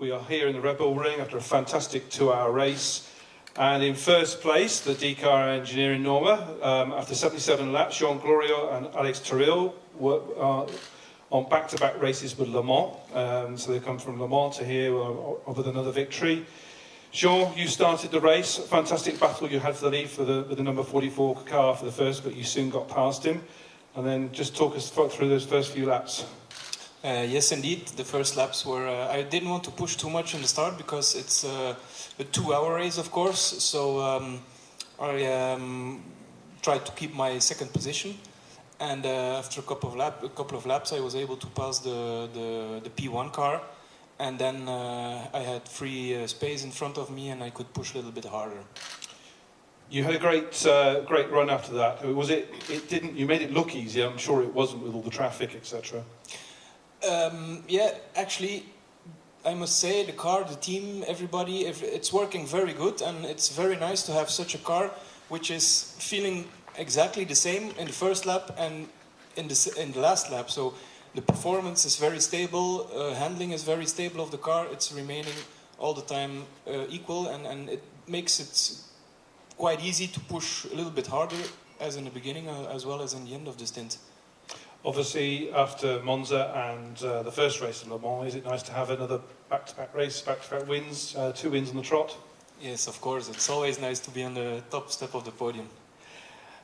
We are here in the Red Bull Ring after a fantastic 2-hour race. And in first place, the DCAR engineer in Norma, after 77 laps, Jean Glorieux and Alex Terril were on back-to-back races with Le Mans. So they come from Le Mans to here with another victory. Jean, you started the race. Fantastic battle you had for the lead with the number 44 car for the first, but you soon got past him. And then just talk us through those first few laps. Yes, indeed. The first laps were... I didn't want to push too much in the start because it's a 2-hour race, of course. So I tried to keep my second position. And after a couple of laps, I was able to pass the P1 car. And then I had free space in front of me, and I could push a little bit harder. You had a great run after that. Was it? It didn't. You made it look easy. I'm sure it wasn't with all the traffic, etc. Yeah, actually, I must say the car, the team, everybody, it's working very good, and it's very nice to have such a car which is feeling exactly the same in the first lap and in the last lap. So the performance is very stable, handling is very stable of the car. It's remaining all the time equal, and it makes it quite easy to push a little bit harder, as in the beginning as well as in the end of the stint. Obviously, after Monza and the first race in Le Mans, is it nice to have another back-to-back race, back-to-back wins, 2 wins on the trot? Yes, of course. It's always nice to be on the top step of the podium.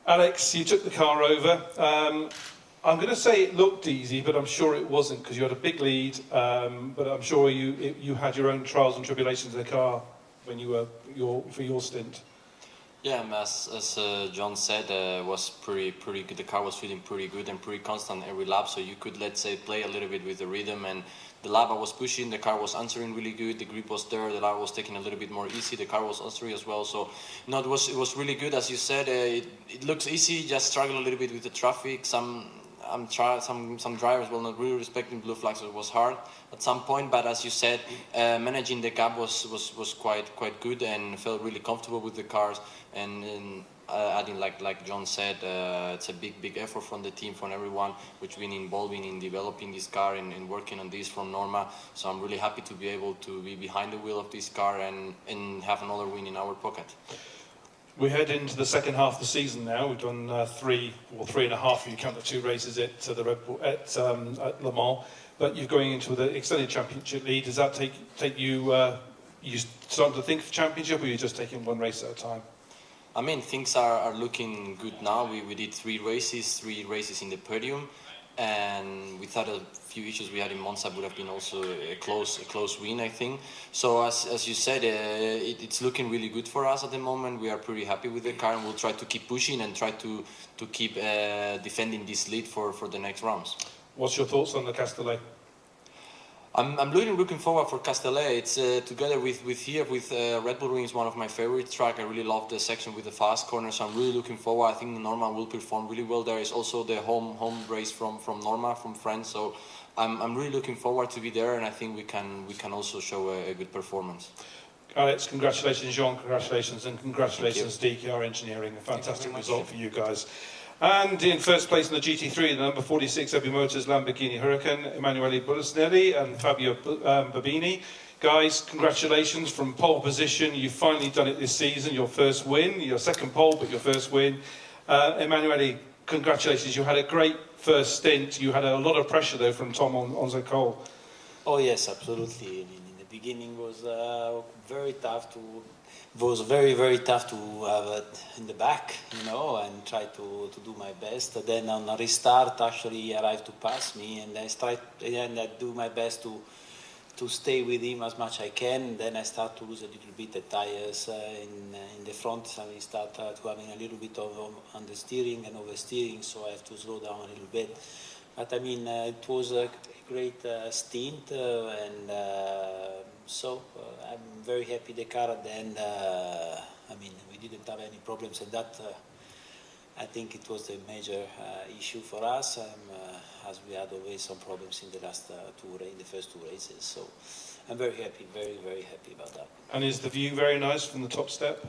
Alex, you took the car over. I'm going to say it looked easy, but I'm sure it wasn't because you had a big lead. But I'm sure you had your own trials and tribulations in the car when you were for your stint. Yeah, as John said, was pretty good. The car was feeling pretty good and pretty constant every lap. So you could, let's say, play a little bit with the rhythm. And the lap I was pushing, the car was answering really good. The grip was there. The lap was taking a little bit more easy. The car was answering as well. So no, it was really good. As you said, it looks easy. Just struggle a little bit with the traffic. Some drivers were not really respecting blue flags, so it was hard at some point. But as you said, managing the gap was quite good and felt really comfortable with the cars. And adding, like John said, it's a big effort from the team, from everyone, which been involving in developing this car and working on this from Norma. So I'm really happy to be able to be behind the wheel of this car and have another win in our pocket. We head into the second half of the season now. We've done 3.5 if you count the 2 races at the Red Bull at Le Mans. But you're going into the extended championship lead. Does that take you? You starting to think of championship, or are you just taking 1 race at a time? I mean, things are looking good now. We did 3 races in the podium, and without a few issues we had in Monza, would have been also a close win, I think. So as you said, it's looking really good for us at the moment. We are pretty happy with the car, and we'll try to keep pushing and try to keep defending this lead for the next rounds. What's your thoughts on the Castellet? I'm really looking forward for Castellet. It's together with Red Bull Ring is one of my favorite tracks. I really love the section with the fast corners. So I'm really looking forward. I think Norma will perform really well there. It's also the home race from Norma, from France. So I'm really looking forward to be there, and I think we can also show a good performance. Alex, congratulations, Jean, congratulations, and congratulations, DCAR Engineering. A fantastic result for you guys. And in first place in the GT3, the number 46 Ebu Motors Lamborghini Huracan, Emanuele Bullisnelli and Fabio Babini. Guys, congratulations from pole position. You've finally done it this season. Your first win, your second pole, but your first win. Emanuele, congratulations. You had a great first stint. You had a lot of pressure, though, from Tom on Cole. Oh, yes, absolutely. I mean, in the beginning was very tough to... It was very tough to have it in the back, you know, and try to do my best. Then on a restart, actually, he arrived to pass me, and I do my best to stay with him as much as I can. Then I start to lose a little bit the tires in the front, and I start to having a little bit of understeering and oversteering, so I have to slow down a little bit. But I mean, it was a great stint, and so I'm very happy the car at the end. I mean, we didn't have any problems, and that I think it was the major issue for us, as we had always some problems in the last in the first 2 races. So I'm very happy, very happy about that. And is the view very nice from the top step?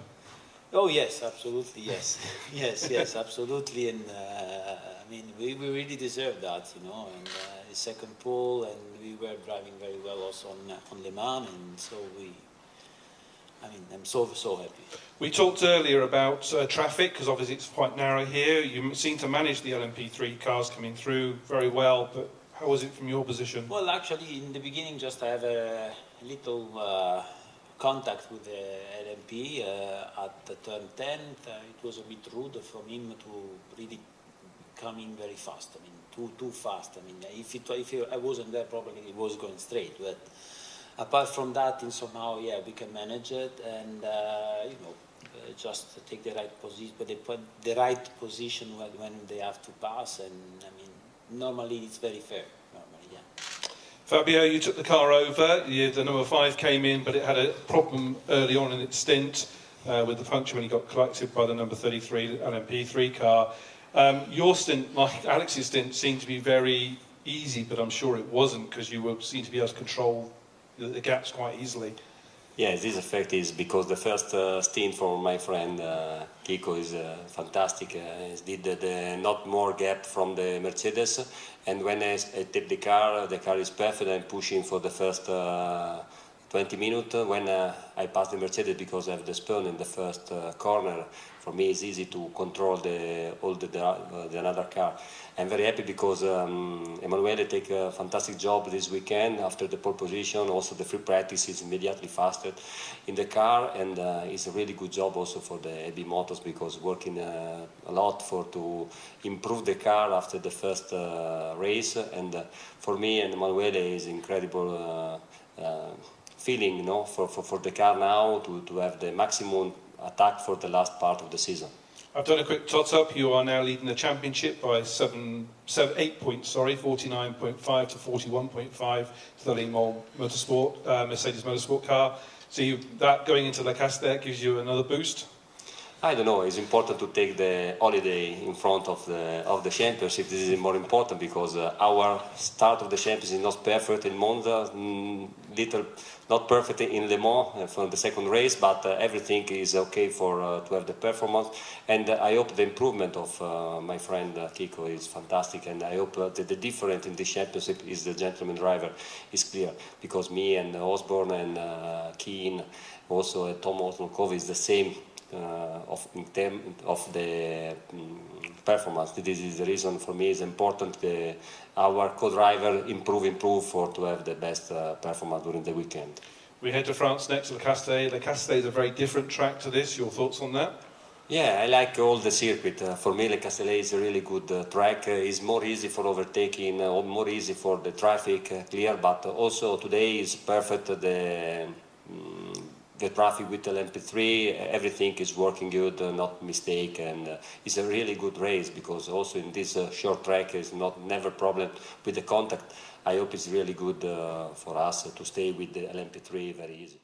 Oh yes, absolutely, yes, yes, absolutely. And I mean, we really deserved that, you know. And the second pole, and we were driving very well also on Le Mans, and so I'm so happy. We talked earlier about traffic, because obviously it's quite narrow here. You seem to manage the LMP3 cars coming through very well, but how was it from your position? Well, actually, in the beginning, just I have a little contact with the LMP at the turn 10. It was a bit rude from him to really come in very fast. I mean, too fast. I mean, if I wasn't there, probably it was going straight. But apart from that, and somehow, yeah, we can manage it, and just take the right position, but they put the right position when they have to pass. And I mean, normally it's very fair. Normally, yeah. Fabio, you took the car over. The number 5 came in, but it had a problem early on in its stint with the puncture when he got collected by the number 33 LMP3 car. Your stint, like Alex's stint, seemed to be very easy, but I'm sure it wasn't, because you seemed to be able to control the gaps quite easily. Yes, this effect is because the first stint for my friend Kiko is fantastic. He did the not more gap from the Mercedes, and when I tip the car is perfect. I'm pushing for the first 20 minutes. When I pass the Mercedes, because I have the spin in the first corner, for me it's easy to control the another car. I'm very happy because Emanuele take a fantastic job this weekend after the pole position. Also the free practice is immediately faster in the car, and it's a really good job also for the AB Motors, because working a lot to improve the car after the first race. And for me and Emanuele is incredible feeling, you know, for the car now to have the maximum attack for the last part of the season. I've done a quick tot-up. You are now leading the championship by 8 points, 49.5 to 41.5 to the Le Mans Motorsport, Mercedes Motorsport car. So that going into La Castellet gives you another boost? I don't know. It's important to take the holiday in front of the championship. This is more important because our start of the championship is not perfect in Monza, not perfect in Le Mans for the second race, but everything is okay for to have the performance. And I hope the improvement of my friend Kiko is fantastic, and I hope that the difference in this championship is the gentleman driver is clear, because me and Osborne and Keane, also Tom Osmokov is the same. In terms of the performance. This is the reason for me it's important our co-driver improve to have the best performance during the weekend. We head to France next, Le Castellet. Le Castellet is a very different track to this. Your thoughts on that? Yeah, I like all the circuit. For me, Le Castellet is a really good track. It's more easy for overtaking, more easy for the traffic clear, but also today is perfect. The traffic with the LMP3, everything is working good, not mistake, and it's a really good race, because also in this short track is never problem with the contact. I hope it's really good for us to stay with the LMP3 very easy.